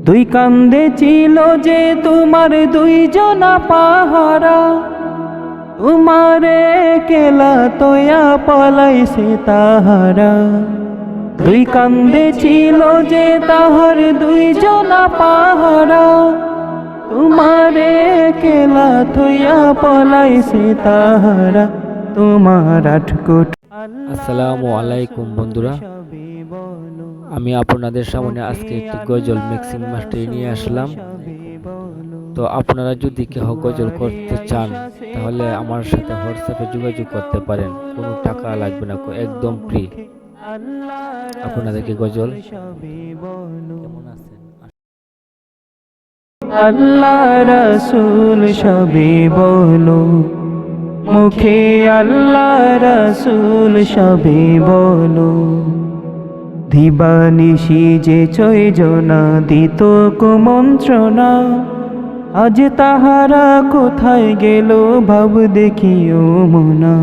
দুই কান্দে ছিল যে তোমার দুইজনা পাহারা, তোমারে কেলা তোয়া পলাইছে তাহারা। দুই কান্দে ছিল যে তাহার দুইজনা পাহারা, তোমারে কেলা তোয়া পলাইছে তাহারা। তোমার আটকুট। আসসালামু আলাইকুম বন্ধুরা, আমি আপনাদের সামনে আজকে একটি গজল মিক্সিং মাস্টার নিয়ে আসলাম। তো আপনারা যদি কেউ গজল করতে চান তাহলে আমার সাথে হোয়াটসঅ্যাপে যোগাযোগ করতে পারেন, কোনো টাকা লাগবে না, একদম ফ্রি। আপনাদেরকে গজল কেমন আছেন? আল্লাহ রাসূল সবে বলো, মুখে আল্লাহ রাসূল সবে বলো। দিবানিশি যে চৈজনা দিত কুমন্ত্রণা, আজ তাহারা কোথায় গেল ভাব দেখিও মনা।